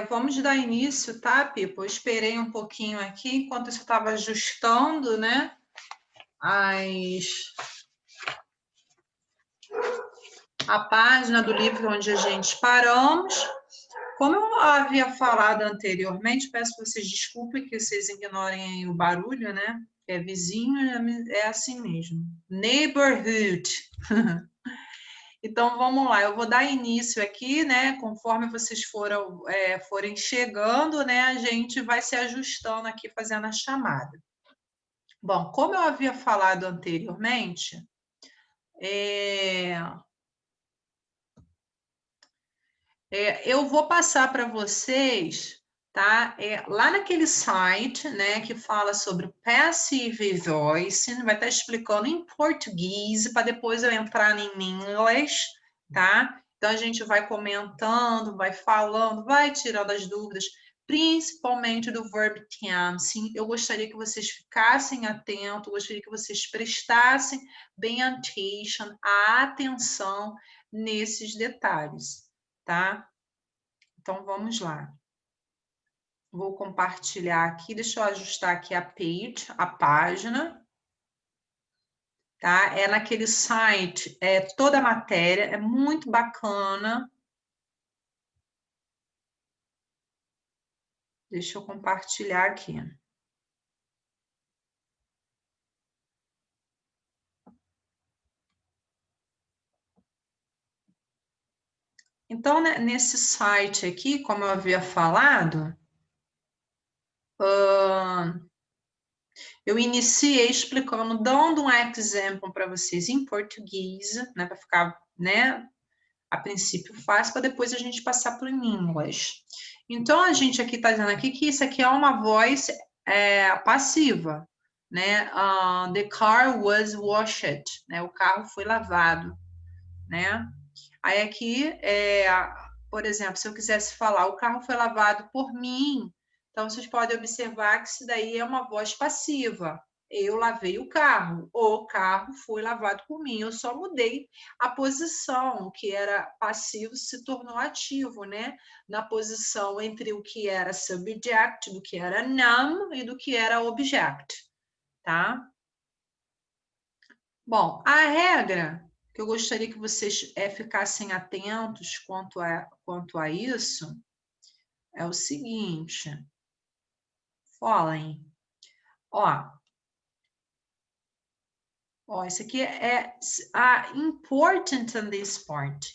Vamos dar início, tá, Pipo? Eu esperei um pouquinho aqui, enquanto eu estava ajustando, né, a página do livro onde a gente paramos. Como eu havia falado anteriormente, peço que vocês desculpem que vocês ignorem o barulho, né? É vizinho, é assim mesmo. Neighborhood. Então, vamos lá, eu vou dar início aqui, né? Conforme vocês forem chegando, né? A gente vai se ajustando aqui, fazendo a chamada. Bom, como eu havia falado anteriormente, eu vou passar para vocês, tá? Lá naquele site, né, que fala sobre passive voicing, vai estar explicando em português, para depois eu entrar em inglês, tá? Então a gente vai comentando, vai falando, vai tirando as dúvidas, principalmente do verb can. Sim, eu gostaria que vocês ficassem atentos, gostaria que vocês prestassem bem atenção nesses detalhes, tá? Então, vamos lá. Vou compartilhar aqui, deixa eu ajustar aqui a página, tá? É naquele site, toda a matéria, é muito bacana. Deixa eu compartilhar aqui. Então, né, nesse site aqui, como eu havia falado, eu iniciei explicando, dando um exemplo para vocês em português, né, para ficar, né, a princípio fácil, para depois a gente passar para o inglês. Então, a gente aqui está dizendo aqui que isso aqui é uma voz passiva, né? The car was washed, né? O carro foi lavado, né? Aí aqui, por exemplo, se eu quisesse falar, o carro foi lavado por mim, então vocês podem observar que isso daí é uma voz passiva. Eu lavei o carro foi lavado por mim. Eu só mudei a posição, o que era passivo se tornou ativo, né? Na posição entre o que era subject, do que era noun e do que era object, tá? Bom, a regra que eu gostaria que vocês ficassem atentos quanto a isso é o seguinte. Following. Isso aqui é important in this part.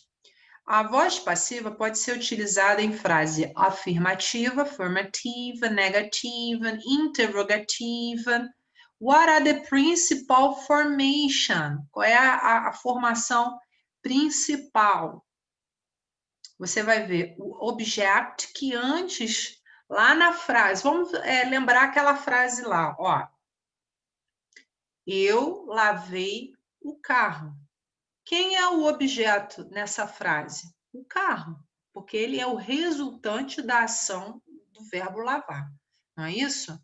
A voz passiva pode ser utilizada em frase afirmativa, afirmativa, negativa, interrogativa. What are the principal formation? Qual é a formação principal? Você vai ver o object que antes, lá na frase, vamos lembrar aquela frase lá, ó. Eu lavei o carro. Quem é o objeto nessa frase? O carro, porque ele é o resultante da ação do verbo lavar, não é isso?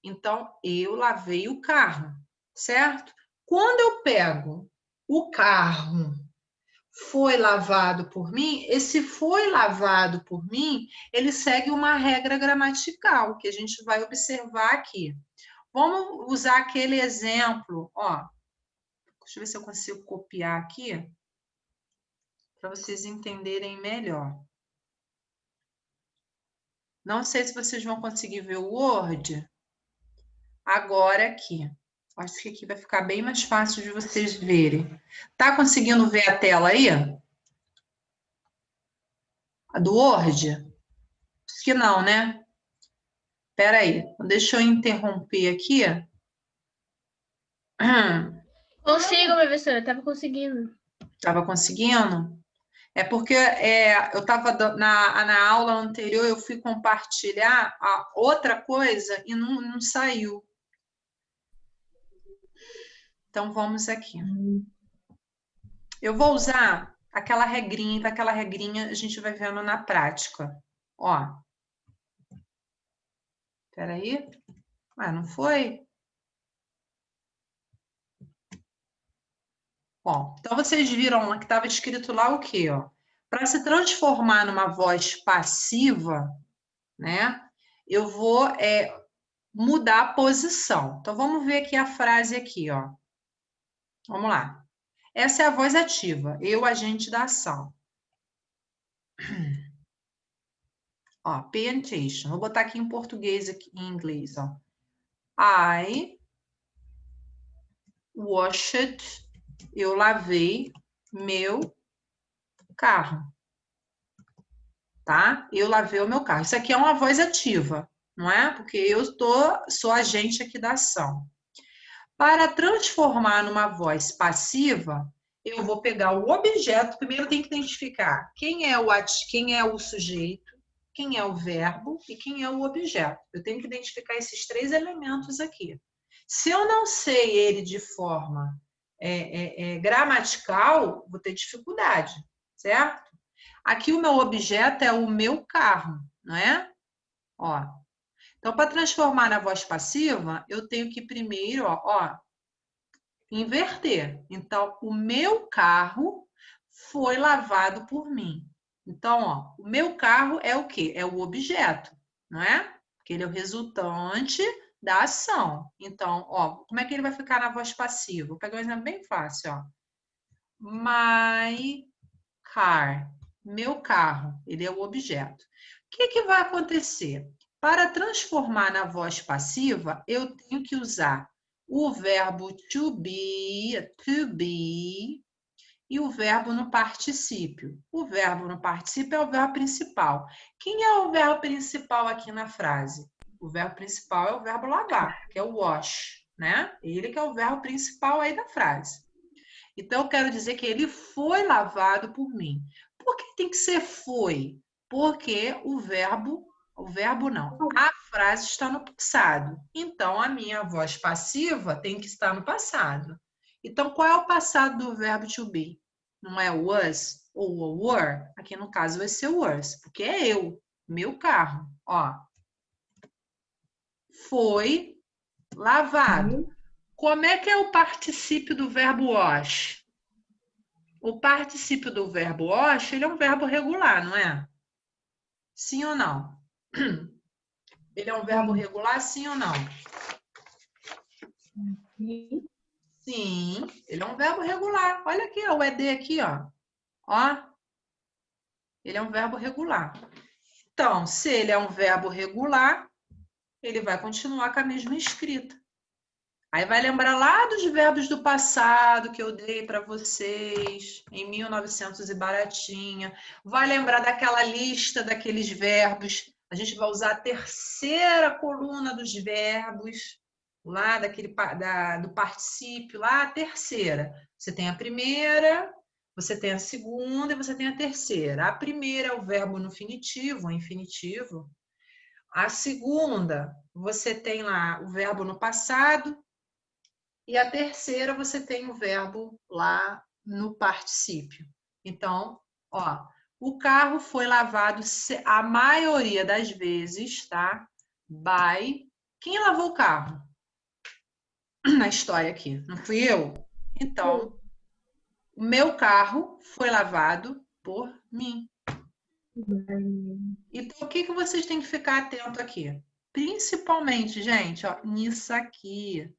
Então, eu lavei o carro, certo? Quando eu pego o carro foi lavado por mim, esse foi lavado por mim, ele segue uma regra gramatical que a gente vai observar aqui. Vamos usar aquele exemplo, ó. Deixa eu ver se eu consigo copiar aqui para vocês entenderem melhor. Não sei se vocês vão conseguir ver o Word agora aqui. Acho que aqui vai ficar bem mais fácil de vocês verem. Tá conseguindo ver a tela aí? A do Word? Acho que não, né? Espera aí, deixa eu interromper aqui. Consigo, professora, estava conseguindo. Estava conseguindo? É porque eu estava na aula anterior, eu fui compartilhar a outra coisa e não saiu. Então, vamos aqui. Eu vou usar aquela regrinha a gente vai vendo na prática. Ó. Espera aí. Não foi? Bom, então vocês viram lá que estava escrito lá o quê? Para se transformar numa voz passiva, né? Eu vou mudar a posição. Então, vamos ver aqui a frase aqui, ó. Vamos lá. Essa é a voz ativa, eu, agente da ação. Ó, pay attention. Vou botar aqui em português, aqui em inglês, ó. I washed, eu lavei meu carro, tá? Eu lavei o meu carro. Isso aqui é uma voz ativa, não é? Porque eu sou agente aqui da ação. Para transformar numa voz passiva, eu vou pegar o objeto, primeiro eu tenho que identificar quem é o sujeito, quem é o verbo e quem é o objeto. Eu tenho que identificar esses 3 elementos aqui. Se eu não sei ele de forma gramatical, vou ter dificuldade, certo? Aqui o meu objeto é o meu carro, não é? Ó. Então, para transformar na voz passiva, eu tenho que primeiro, ó, inverter. Então, o meu carro foi lavado por mim. Então, ó, o meu carro é o quê? É o objeto, não é? Porque ele é o resultante da ação. Então, ó, como é que ele vai ficar na voz passiva? Vou pegar um exemplo bem fácil, ó. My car, meu carro, ele é o objeto. O que vai acontecer? Para transformar na voz passiva, eu tenho que usar o verbo to be, e o verbo no particípio. O verbo no particípio é o verbo principal. Quem é o verbo principal aqui na frase? O verbo principal é o verbo lavar, que é o wash, né? Ele que é o verbo principal aí da frase. Então, eu quero dizer que ele foi lavado por mim. Por que tem que ser foi? Porque o verbo não, a frase está no passado. Então, a minha voz passiva tem que estar no passado. Então, qual é o passado do verbo to be? Não é was ou were? Aqui no caso vai ser was, porque é eu, meu carro. Ó, foi lavado. Como é que é o particípio do verbo wash? O particípio do verbo wash, ele é um verbo regular, não é? Sim ou não? Ele é um verbo regular, sim ou não? Sim, ele é um verbo regular. Olha aqui, ó, o ED aqui, ó. Ó, ele é um verbo regular. Então, se ele é um verbo regular, ele vai continuar com a mesma escrita. Aí vai lembrar lá dos verbos do passado que eu dei para vocês em 1900 e baratinha. Vai lembrar daquela lista daqueles verbos. A gente vai usar a terceira coluna dos verbos, lá do particípio, lá a terceira. Você tem a primeira, você tem a segunda e você tem a terceira. A primeira é o verbo no infinitivo, o infinitivo. A segunda, você tem lá o verbo no passado. E a terceira, você tem o verbo lá no particípio. Então, ó, o carro foi lavado a maioria das vezes, tá? By. Quem lavou o carro? Na história aqui, não fui eu? Então, o meu carro foi lavado por mim. Então, o que vocês têm que ficar atento aqui? Principalmente, gente, ó, nisso aqui.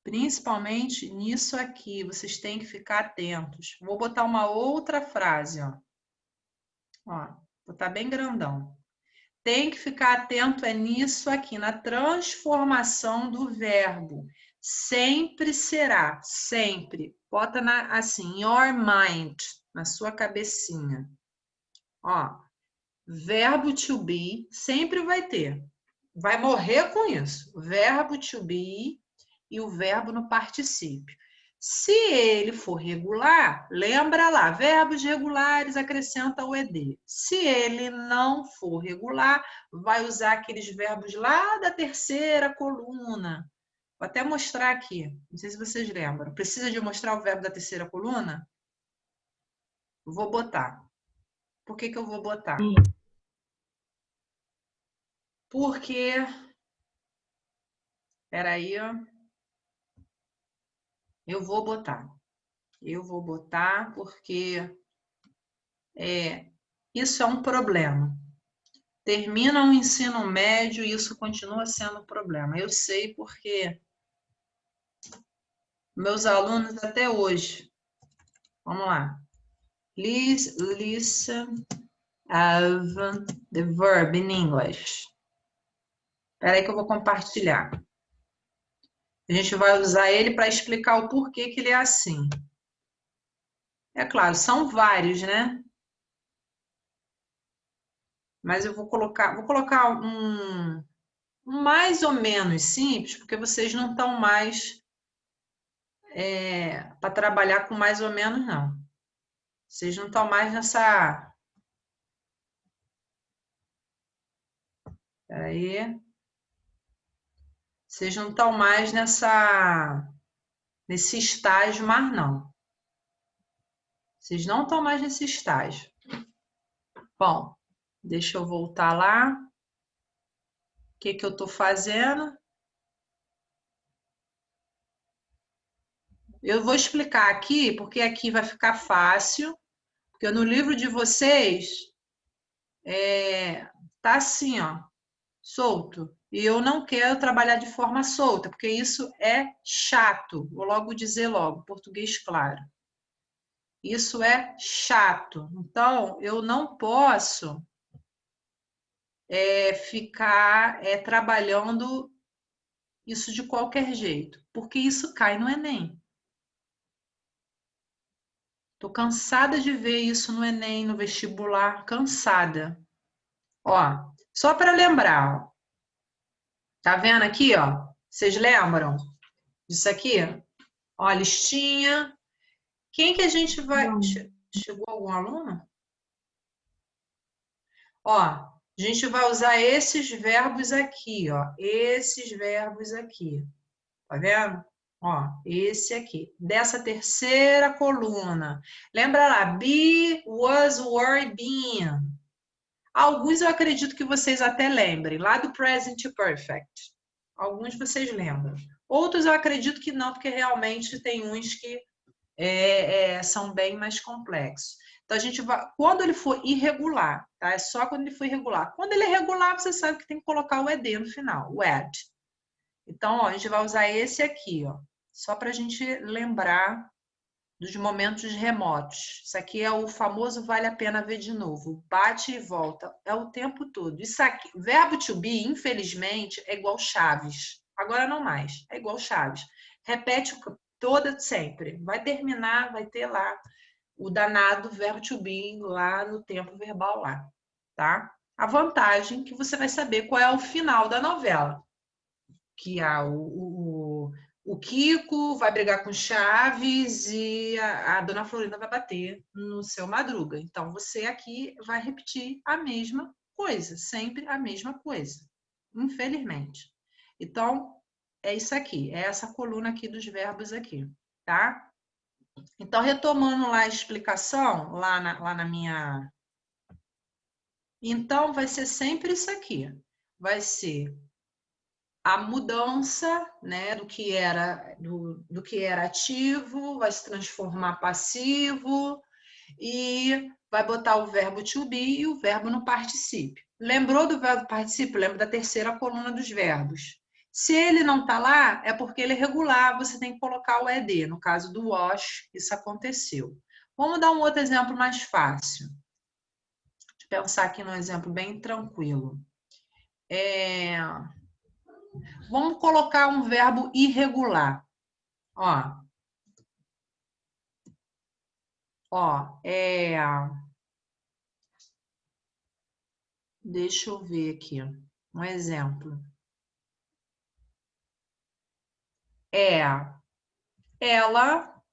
Principalmente nisso aqui, vocês têm que ficar atentos. Vou botar uma outra frase, ó. Ó, botar bem grandão. Tem que ficar atento nisso aqui, na transformação do verbo. Sempre será, sempre. Bota assim, your mind, na sua cabecinha. Ó, verbo to be sempre vai ter. Vai morrer com isso. Verbo to be e o verbo no particípio. Se ele for regular, lembra lá, verbos regulares acrescenta o ed. Se ele não for regular, vai usar aqueles verbos lá da terceira coluna. Vou até mostrar aqui, não sei se vocês lembram. Precisa de mostrar o verbo da terceira coluna? Vou botar. Por que eu vou botar? Porque, peraí, eu vou botar. Eu vou botar porque isso é um problema. terminam o ensino médio e isso continua sendo um problema. Eu sei porque meus alunos até hoje, vamos lá. Listen of the verb in English. Espera aí que eu vou compartilhar. A gente vai usar ele para explicar o porquê que ele é assim. É claro, são vários, né? Mas eu vou colocar um mais ou menos simples, porque vocês não estão mais para trabalhar com mais ou menos, não. Vocês não estão mais nessa... Peraí. Vocês não estão mais nesse estágio, mas não. Vocês não estão mais nesse estágio. Bom, deixa eu voltar lá. O que que eu estou fazendo? Eu vou explicar aqui, porque aqui vai ficar fácil, porque no livro de vocês tá assim, ó, solto. E eu não quero trabalhar de forma solta, porque isso é chato. Vou logo dizer logo, português claro. Isso é chato. Então, eu não posso ficar trabalhando isso de qualquer jeito, porque isso cai no Enem. Tô cansada de ver isso no Enem, no vestibular, cansada. Ó, só para lembrar, ó, tá vendo aqui, ó? Vocês lembram disso aqui? Ó, a listinha. Quem que a gente vai... Chegou algum aluno? Ó, a gente vai usar esses verbos aqui, ó. Esses verbos aqui. Tá vendo? Ó, esse aqui. Dessa terceira coluna. Lembra lá? Be, was, were, been. Alguns eu acredito que vocês até lembrem. Lá do present perfect. Alguns vocês lembram. Outros eu acredito que não, porque realmente tem uns que são bem mais complexos. Então, a gente vai... Quando ele for irregular, tá? É só quando ele for irregular. Quando ele é regular, você sabe que tem que colocar o ed no final, o ed. Então, ó, a gente vai usar esse aqui, ó, só para a gente lembrar dos momentos remotos. Isso aqui é o famoso vale a pena ver de novo. Bate e volta. É o tempo todo. Isso aqui, verbo to be, infelizmente, é igual Chaves. Agora não mais. É igual Chaves. Repete toda sempre. Vai terminar, vai ter lá o danado verbo to be lá no tempo verbal lá, tá? A vantagem é que você vai saber qual é o final da novela. Que o Kiko vai brigar com Chaves e a Dona Florinda vai bater no seu Madruga. Então, você aqui vai repetir a mesma coisa, sempre a mesma coisa, infelizmente. Então, é isso aqui, é essa coluna aqui dos verbos aqui, tá? Então, retomando lá a explicação, lá na minha... Então, vai ser sempre isso aqui. Vai ser a mudança, né, do que era ativo, vai se transformar passivo e vai botar o verbo to be e o verbo no particípio. Lembrou do verbo particípio? Lembra da terceira coluna dos verbos. Se ele não está lá, é porque ele é regular, você tem que colocar o ed. No caso do wash, isso aconteceu. Vamos dar um outro exemplo mais fácil. Deixa eu pensar aqui num exemplo bem tranquilo. Vamos colocar um verbo irregular. Ó, deixa eu ver aqui um exemplo. Ela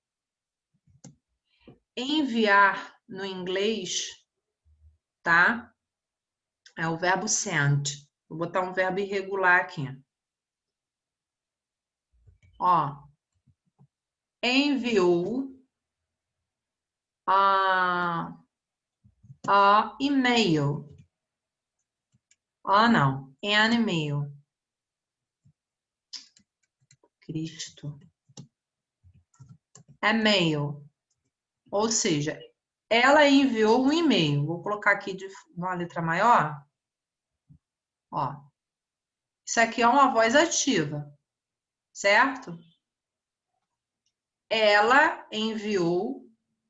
enviar no inglês, tá? É o verbo send. Vou botar um verbo irregular aqui. Ó, enviou a e-mail. Não, an e-mail. Cristo. E-mail. Ou seja, ela enviou um e-mail. Vou colocar aqui de uma letra maior. Ó, isso aqui é uma voz ativa, certo? Ela enviou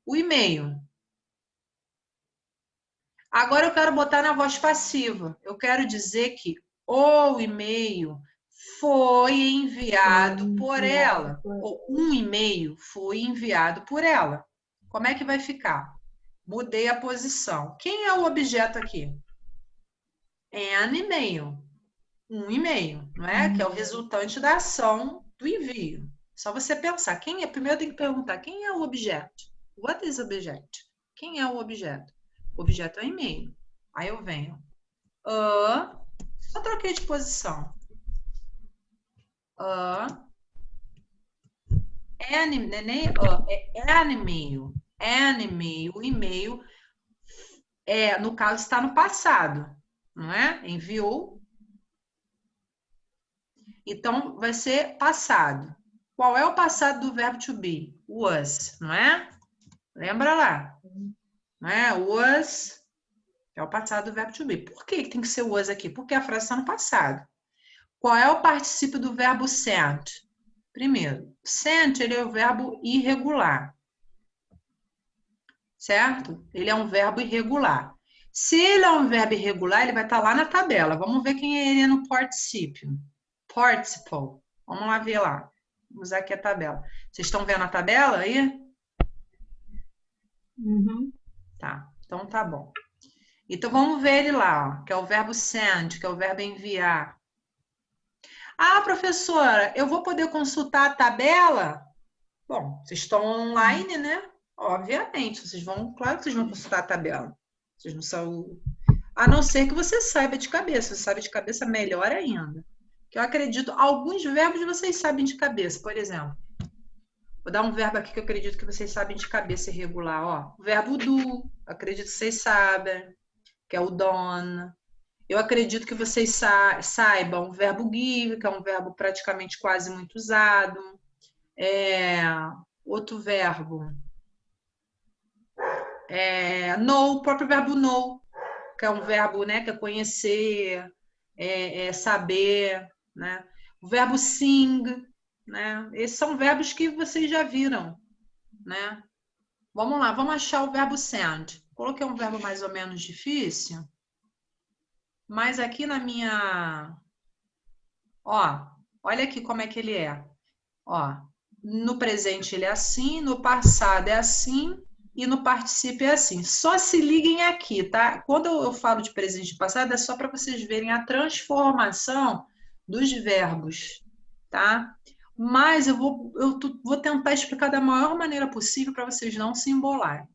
o e-mail. Agora eu quero botar na voz passiva. Eu quero dizer que o e-mail foi enviado por ela. Ou um e-mail foi enviado por ela. Como é que vai ficar? Mudei a posição. Quem é o objeto aqui? An e-mail. Um e-mail, não é? Que é o resultante da ação do envio. Só você pensar. Quem é? Primeiro tem que perguntar quem é o objeto. What is object? Quem é o objeto? O objeto é e-mail. Aí eu venho. Eu troquei de posição. An e-mail. An e-mail. O e-mail, no caso, está no passado. Não é? Enviou. Então, vai ser passado. Qual é o passado do verbo to be? Was, não é? Lembra lá? Não é? Was é o passado do verbo to be. Por que tem que ser was aqui? Porque a frase está no passado. Qual é o particípio do verbo sent? Primeiro, sent, ele é o verbo irregular. Certo? Ele é um verbo irregular. Se ele é um verbo irregular, ele vai estar lá na tabela. Vamos ver quem é ele no particípio. Participle. Vamos lá ver lá. Vamos usar aqui a tabela. Vocês estão vendo a tabela aí? Uhum. Tá, então tá bom. Então vamos ver ele lá, ó, que é o verbo send, que é o verbo enviar. Ah, professora, eu vou poder consultar a tabela? Bom, vocês estão online, né? Obviamente, claro que vocês vão consultar a tabela. Vocês não são. A não ser que você saiba de cabeça. Você sabe de cabeça, melhor ainda. Que eu acredito, alguns verbos vocês sabem de cabeça, por exemplo. Vou dar um verbo aqui que eu acredito que vocês sabem de cabeça irregular, ó. O verbo do, acredito que vocês sabem, que é o done. Eu acredito que vocês saibam o verbo give, que é um verbo praticamente quase muito usado. Outro verbo. Know, o próprio verbo know, que é um verbo, né, que é conhecer, saber, né? O verbo sing, né? Esses são verbos que vocês já viram, né? Vamos lá, vamos achar o verbo send. Coloquei um verbo mais ou menos difícil, mas aqui na minha... Ó, olha aqui como é que ele é. Ó, no presente ele é assim, no passado é assim e no particípio é assim. Só se liguem aqui, tá? Quando eu falo de presente e passado, é só para vocês verem a transformação dos verbos, tá? Mas eu vou tentar explicar da maior maneira possível para vocês não se embolarem.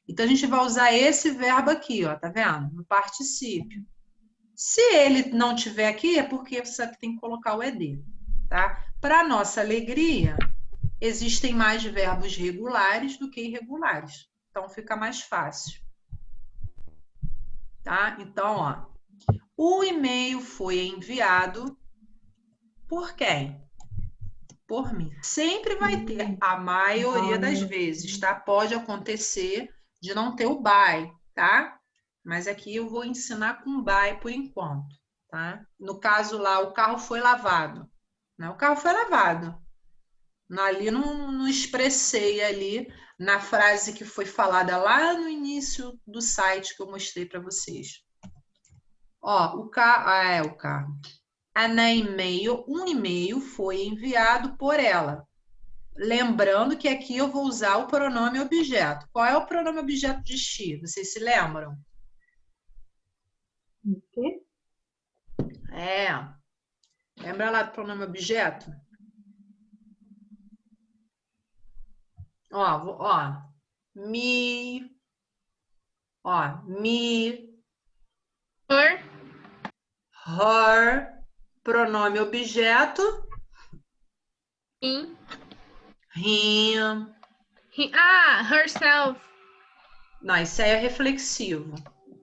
Então, a gente vai usar esse verbo aqui, ó, tá vendo? No particípio. Se ele não tiver aqui, é porque você tem que colocar o ED, tá? Para nossa alegria, existem mais verbos regulares do que irregulares. Então, fica mais fácil. Tá? Então, ó, o e-mail foi enviado por quem? Por mim. Sempre vai ter, a maioria das vezes, tá? Pode acontecer de não ter o by, tá? Mas aqui eu vou ensinar com by por enquanto, tá? No caso lá, o carro foi lavado. Né? O carro foi lavado. Ali não expressei ali na frase que foi falada lá no início do site que eu mostrei para vocês. Ó, o carro. Um e-mail foi enviado por ela. Lembrando que aqui eu vou usar o pronome objeto. Qual é o pronome objeto de she? Vocês se lembram? O quê? Lembra lá do pronome objeto? Ó, me, her, pronome objeto, Him. him. Herself. Não, isso aí é reflexivo.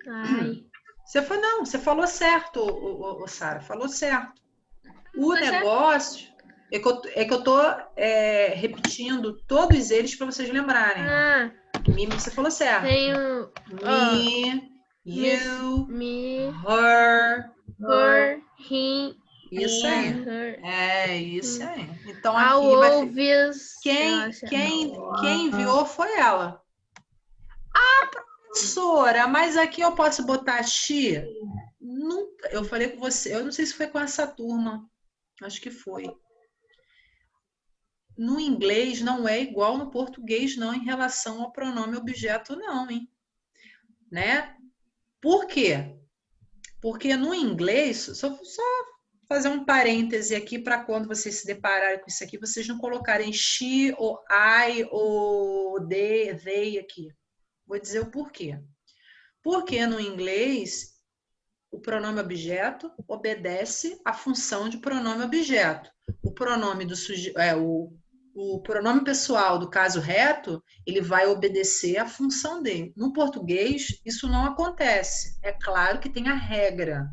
Ai. Você falou certo, Sara, falou certo. O Foi negócio é que eu tô repetindo todos eles para vocês lembrarem. Ah, Me, você falou certo. tenho. Me, You, Me, her. her, him, Isso aí. her. É, isso aí. Então Ao aqui vai... ouvis. Quem enviou foi ela. Professora, mas aqui eu posso botar X? Nunca. Eu falei com você, eu não sei se foi com essa turma. Acho que foi. No inglês não é igual no português, não, em relação ao pronome objeto, não, hein? Né? Por quê? Porque no inglês, só fazer um parêntese aqui para quando vocês se depararem com isso aqui, vocês não colocarem she ou I ou they aqui. Vou dizer o porquê. Porque no inglês, o pronome objeto obedece à função de pronome objeto. O pronome do o pronome pessoal do caso reto, ele vai obedecer à função dele. No português, isso não acontece. É claro que tem a regra,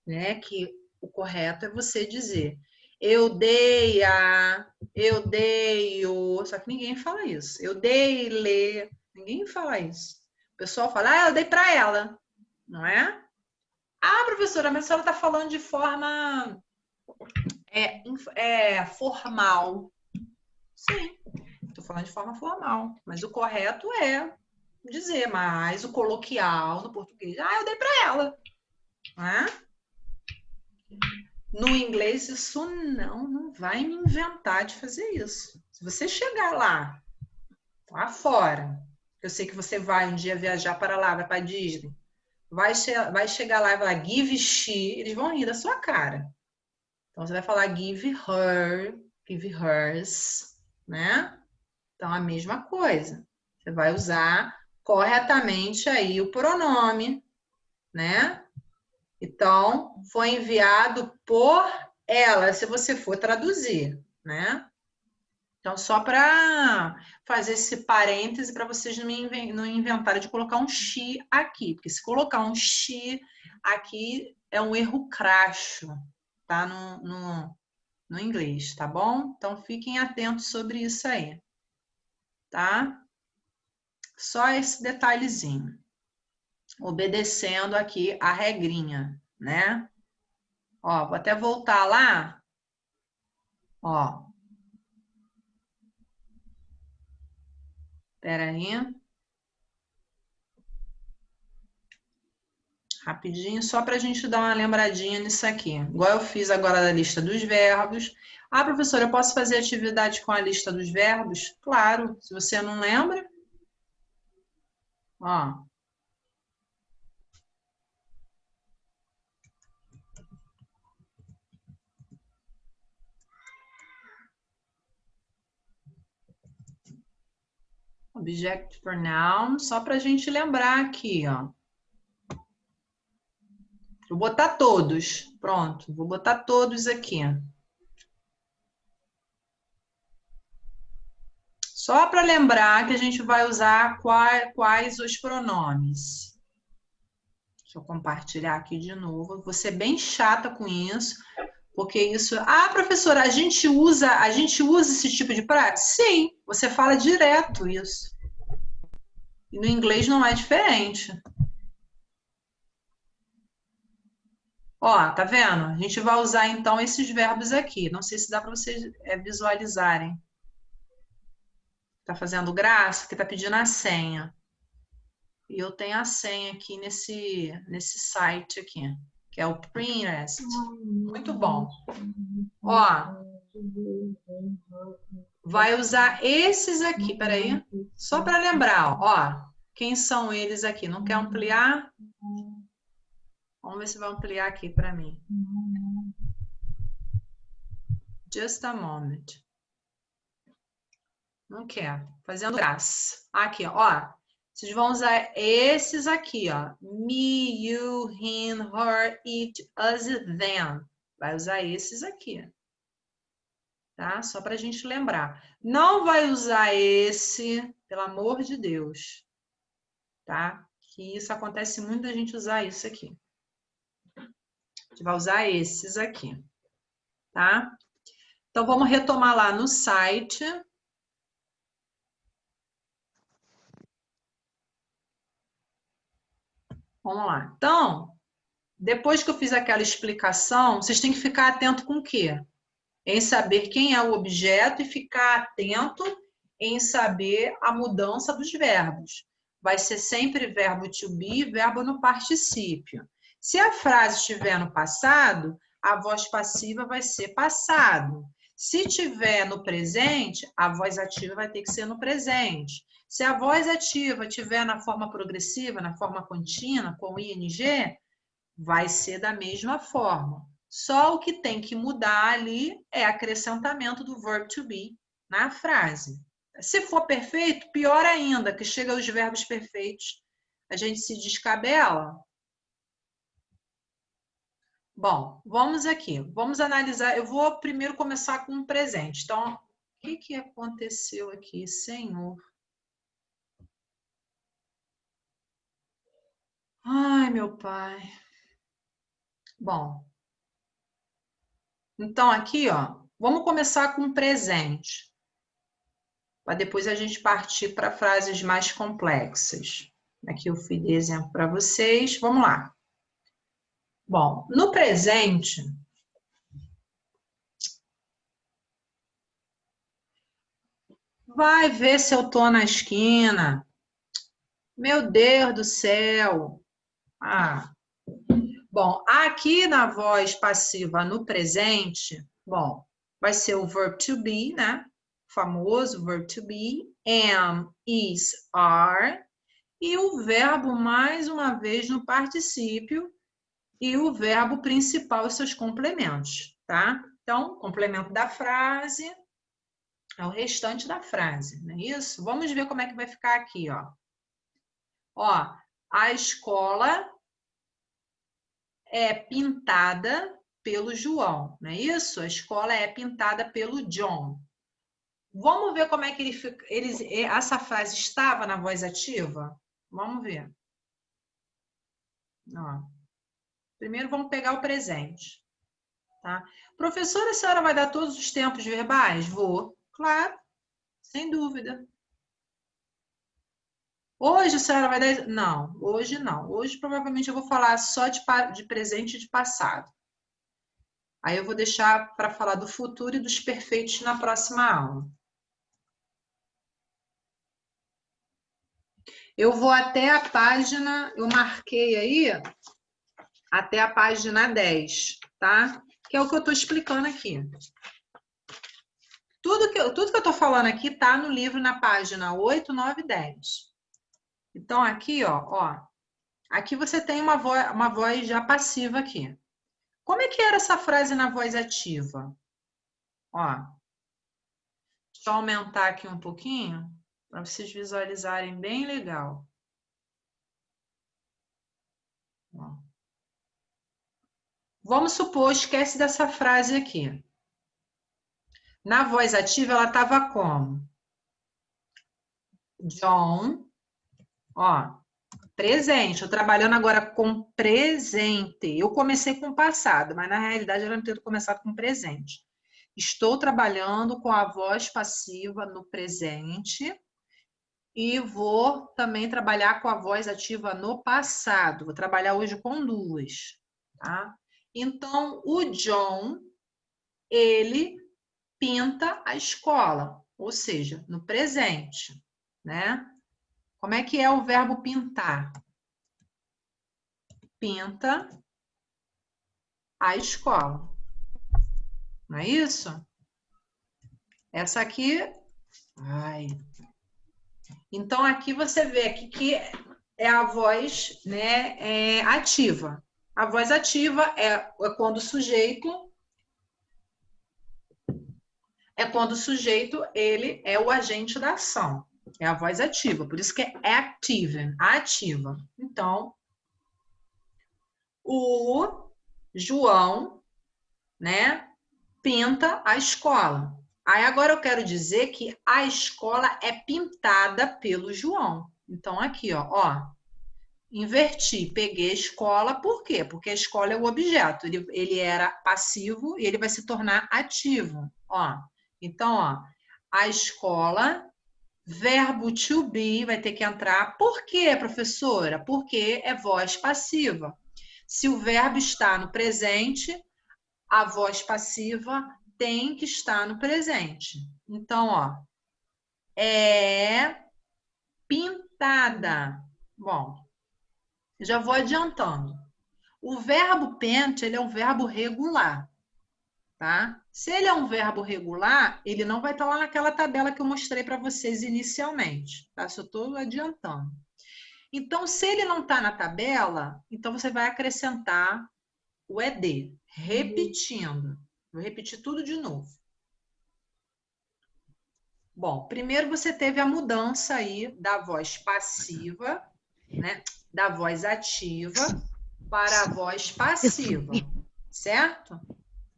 né? Que o correto é você dizer eu dei a, eu dei o, só que ninguém fala isso. Eu dei lê, ninguém fala isso. O pessoal fala, eu dei para ela, não é? Ah, professora, mas a senhora está falando de forma formal. Sim, estou falando de forma formal, mas o correto é dizer, mas o coloquial no português, eu dei para ela, não é? No inglês, isso não vai me inventar de fazer isso. Se você chegar lá fora, eu sei que você vai um dia viajar para lá, vai para Disney, vai chegar lá e vai falar give she, eles vão rir da sua cara. Então, você vai falar give her, give hers, né? Então, a mesma coisa. Você vai usar corretamente aí o pronome, né? Então, foi enviado por ela, se você for traduzir, né? Então, só para fazer esse parêntese para vocês não inventarem de colocar um she aqui, porque se colocar um she aqui é um erro crasso, tá? No inglês, tá bom? Então, fiquem atentos sobre isso aí, tá? Só esse detalhezinho, obedecendo aqui a regrinha, né? Ó, vou até voltar lá. Ó. Espera aí. Rapidinho, só para a gente dar uma lembradinha nisso aqui. Igual eu fiz agora da lista dos verbos. Ah, professora, eu posso fazer atividade com a lista dos verbos? Claro, se você não lembra. Ó. Object pronoun, só para a gente lembrar aqui, ó. Vou botar todos. Pronto, vou botar todos aqui. Só para lembrar que a gente vai usar quais os pronomes. Deixa eu compartilhar aqui de novo. Vou ser bem chata com isso, porque isso... Ah, professora, a gente usa esse tipo de prática? Sim, você fala direto isso. E no inglês não é diferente. Ó, tá vendo? A gente vai usar então esses verbos aqui. Não sei se dá para vocês visualizarem. Tá fazendo graça? Que tá pedindo a senha. E eu tenho a senha aqui nesse site aqui, que é o Pinterest. Muito bom. Ó, vai usar esses aqui, peraí, só para lembrar, ó, quem são eles aqui? Não quer ampliar? Vamos ver se vai ampliar aqui para mim. Just a moment. Não quer, fazendo graça. Aqui, ó, vocês vão usar esses aqui, ó. Me, you, him, her, it, us, them. Vai usar esses aqui. Tá? Só para a gente lembrar. Não vai usar esse, pelo amor de Deus. Tá? Que isso acontece muito da gente usar isso aqui. A gente vai usar esses aqui. Tá? Então, vamos retomar lá no site. Vamos lá. Então, depois que eu fiz aquela explicação, vocês têm que ficar atento com o quê? Em saber quem é o objeto e ficar atento em saber a mudança dos verbos. Vai ser sempre verbo to be, verbo no particípio. Se a frase estiver no passado, a voz passiva vai ser passado. Se estiver no presente, a voz ativa vai ter que ser no presente. Se a voz ativa estiver na forma progressiva, na forma contínua, com ing, vai ser da mesma forma. Só o que tem que mudar ali é acrescentamento do verb to be na frase. Se for perfeito, pior ainda, que chega aos verbos perfeitos, a gente se descabela. Bom, vamos aqui. Vamos analisar. Eu vou primeiro começar com um presente. Então, o que aconteceu aqui, Senhor? Ai, meu pai. Bom, então aqui, ó, vamos começar com um presente, para depois a gente partir para frases mais complexas. Aqui eu fui de exemplo para vocês. Vamos lá. Bom, no presente, vai ver se eu tô na esquina. Meu Deus do céu. Ah, bom, aqui na voz passiva no presente, bom, vai ser o verb to be, né? O famoso verb to be, am, is, are, e o verbo mais uma vez no particípio e o verbo principal e seus complementos, tá? Então, complemento da frase é o restante da frase, não é isso? Vamos ver como é que vai ficar aqui, ó. Ó, a escola é pintada pelo João, não é isso? A escola é pintada pelo John. Vamos ver como é que essa frase estava na voz ativa? Vamos ver. Ó. Primeiro vamos pegar o presente. Tá? Professora, a senhora vai dar todos os tempos verbais? Vou. Claro, sem dúvida. Hoje a senhora vai dar... Não, hoje não. Hoje provavelmente eu vou falar só de presente e de passado. Aí eu vou deixar para falar do futuro e dos perfeitos na próxima aula. Eu vou até a página, eu marquei aí, até a página 10, tá? Que é o que eu estou explicando aqui. Tudo que eu estou falando aqui está no livro na página 8, 9 e 10. Então, aqui, ó, aqui você tem uma voz já passiva aqui. Como é que era essa frase na voz ativa? Ó, deixa eu aumentar aqui um pouquinho, para vocês visualizarem bem legal. Ó. Vamos supor, esquece dessa frase aqui. Na voz ativa, ela estava como? John, ó, presente. Eu trabalhando agora com presente. Eu comecei com passado, mas na realidade eu não tenho começado com presente. Estou trabalhando com a voz passiva no presente e vou também trabalhar com a voz ativa no passado. Vou trabalhar hoje com duas, tá? Então, o John, ele pinta a escola, ou seja, no presente, né? Como é que é o verbo pintar? Pinta a escola. Não é isso? Essa aqui... Ai. Então, aqui você vê aqui que é a voz, né, ativa. A voz ativa é quando o sujeito... ele é o agente da ação. É a voz ativa, por isso que é active, ativa. Então, o João, né, pinta a escola. Aí agora eu quero dizer que a escola é pintada pelo João. Então aqui, ó, inverti, peguei a escola, por quê? Porque a escola é o objeto, ele era passivo e ele vai se tornar ativo, ó. Então, ó, a escola Verbo to be vai ter que entrar. Por quê, professora? Porque é voz passiva. Se o verbo está no presente, a voz passiva tem que estar no presente. Então, ó, é pintada. Bom, já vou adiantando. O verbo paint, ele é um verbo regular, tá? Se ele é um verbo regular, ele não vai estar lá naquela tabela que eu mostrei para vocês inicialmente, tá? Só estou adiantando. Então, se ele não está na tabela, então você vai acrescentar o ED, repetindo. Vou repetir tudo de novo. Bom, primeiro você teve a mudança aí da voz passiva, né? Da voz ativa para a voz passiva, certo?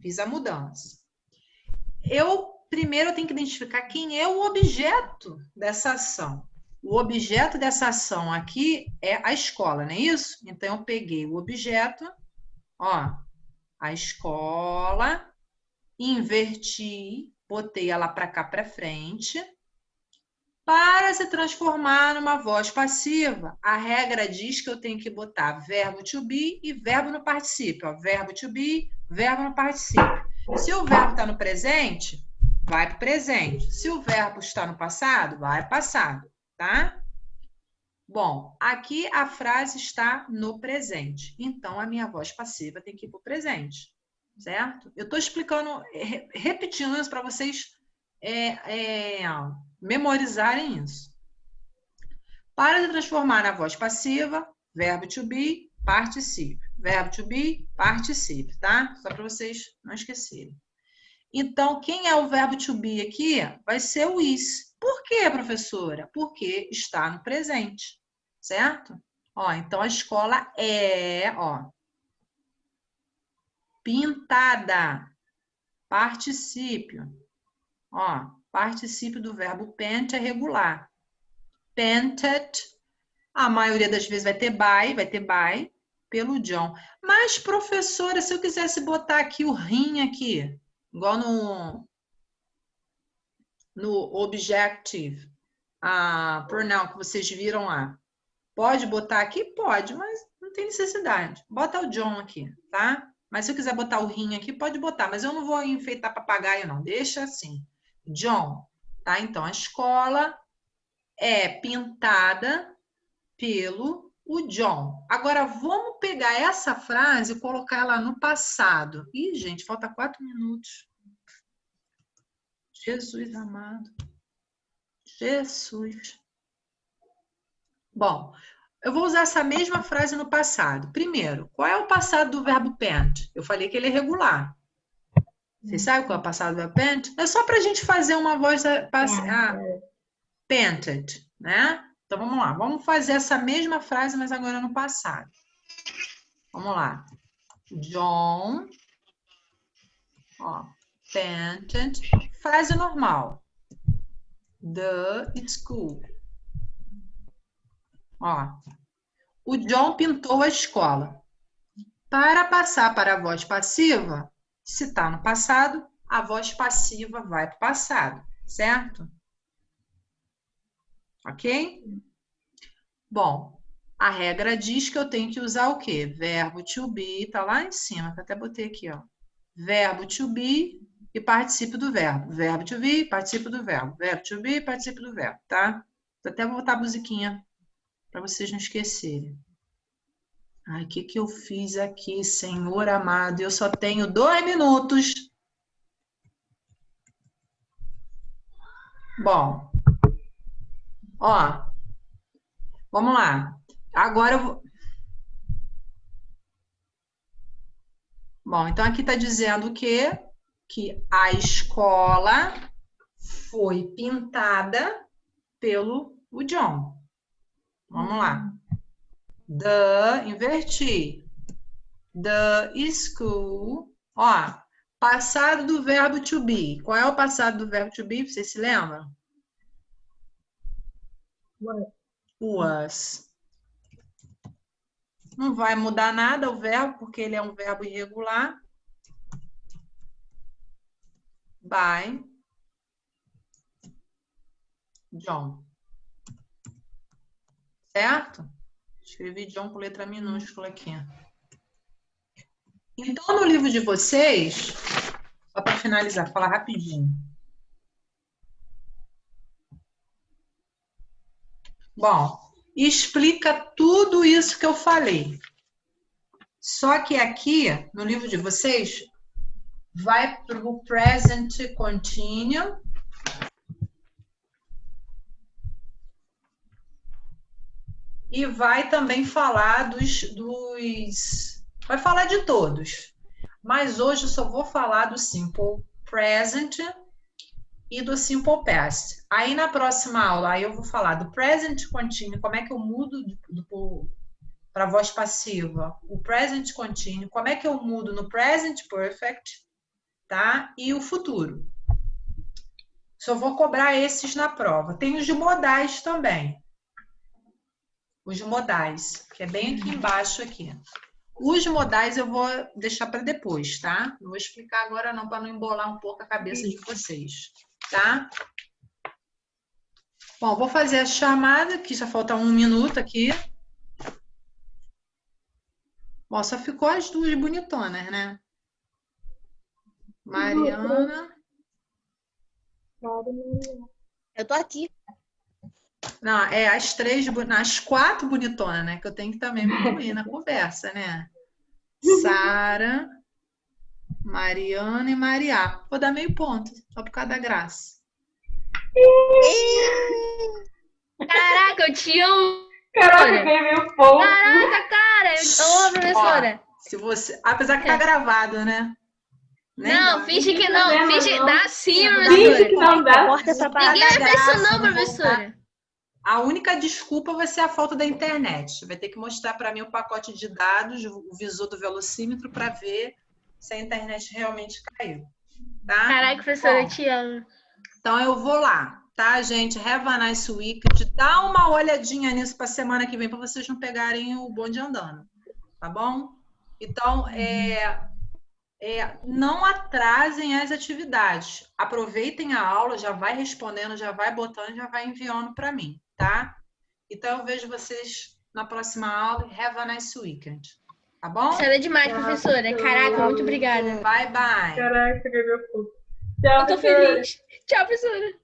Fiz a mudança. Primeiro eu tenho que identificar quem é o objeto dessa ação. O objeto dessa ação aqui é a escola, não é isso? Então eu peguei o objeto, ó, a escola, inverti, botei ela para cá para frente. Para se transformar numa voz passiva, a regra diz que eu tenho que botar verbo to be e verbo no particípio. Ó, verbo to be, verbo no particípio. Se o verbo está no presente, vai para o presente. Se o verbo está no passado, vai para o passado, tá? Bom, aqui a frase está no presente. Então, a minha voz passiva tem que ir para o presente, certo? Eu estou explicando, repetindo isso para vocês memorizarem isso. Para se transformar na voz passiva, verbo to be, particípio. Verbo to be, particípio, tá? Só para vocês não esquecerem. Então, quem é o verbo to be aqui? Vai ser o is. Por quê, professora? Porque está no presente, certo? Ó, então, a escola é, ó, pintada. Particípio. Ó, particípio do verbo paint é regular. Painted. A maioria das vezes vai ter by, pelo John. Mas, professora, se eu quisesse botar aqui o rim aqui, igual no objective, a pronoun que vocês viram lá, pode botar aqui? Pode, mas não tem necessidade. Bota o John aqui, tá? Mas se eu quiser botar o rim aqui, pode botar. Mas eu não vou enfeitar papagaio, não. Deixa assim. John, tá? Então, a escola é pintada pelo o John. Agora, vamos pegar essa frase e colocar ela no passado. Ih, gente, falta 4 minutos. Jesus amado. Jesus. Bom, eu vou usar essa mesma frase no passado. Primeiro, qual é o passado do verbo paint? Eu falei que ele é regular. Vocês sabem qual é o passado do verbo paint? É só para a gente fazer uma voz painted, né? Então, vamos lá. Vamos fazer essa mesma frase, mas agora no passado. Vamos lá. John, ó, painted. Frase normal. The school. Ó, o John pintou a escola. Para passar para a voz passiva, se está no passado, a voz passiva vai para o passado, certo? Ok? Bom, a regra diz que eu tenho que usar o quê? Verbo to be, tá lá em cima, que eu até botei aqui, ó. Verbo to be e particípio do verbo. Verbo to be, particípio do verbo. Verbo to be, particípio do verbo, tá? Vou até botar a musiquinha para vocês não esquecerem. Ai, o que eu fiz aqui, Senhor amado? Eu só tenho 2 minutos. Bom, ó, vamos lá. Agora eu vou... Bom, então aqui está dizendo que a escola foi pintada pelo o John. Vamos lá. Inverti. The school. Ó, passado do verbo to be. Qual é o passado do verbo to be? Vocês se lembram? Was. Não vai mudar nada o verbo, porque ele é um verbo irregular. By John. certo? Escrevi John com letra minúscula aqui. Então, no livro de vocês, só para finalizar, falar rapidinho. Bom, explica tudo isso que eu falei. Só que aqui, no livro de vocês, vai para o present continuous. E vai também falar vai falar de todos. Mas hoje eu só vou falar do simple present e do simple past. Aí na próxima aula aí eu vou falar do present continuous, como é que eu mudo para voz passiva, o present continuous, como é que eu mudo no present perfect, tá? E o futuro. Só vou cobrar esses na prova. Tem os de modais também. Os modais, que é bem aqui embaixo aqui. Os modais eu vou deixar para depois, tá? Não vou explicar agora não, para não embolar um pouco a cabeça de vocês, tá? Bom, vou fazer a chamada, que já falta 1 minuto aqui. Bom, só ficou as duas bonitonas, né? Mariana. Eu tô aqui. Não, as 4 bonitonas, né? Que eu tenho que também me incluir na conversa, né? Sara, Mariana e Maria. Vou dar meio ponto, só por causa da graça. Caraca, eu te amo. Caraca, eu ganhei meio ponto. Caraca, cara, eu amo a professora. Ó, se você, apesar que tá gravado, né? Não, finge que não. Finge, dá sim, Finge que professora. não dá. Corta essa parte. Ninguém vai pensar não, professora. A única desculpa vai ser a falta da internet. Vai ter que mostrar para mim o pacote de dados, o visor do velocímetro, para ver se a internet realmente caiu. Tá? Caraca, professora, Bom, eu te amo. então eu vou lá, tá, gente? Have a nice weekend. Dá uma olhadinha nisso para semana que vem, para vocês não pegarem o bonde andando. Tá bom? Então, não atrasem as atividades. Aproveitem a aula, já vai respondendo, já vai botando, já vai enviando para mim, tá? Então, eu vejo vocês na próxima aula. Have a nice weekend. Tá bom? Você é demais, professora. Caraca, muito obrigada. Bye, bye. Caraca, eu ganhei meu ponto. Tchau, Eu tô professora. feliz. Tchau, professora.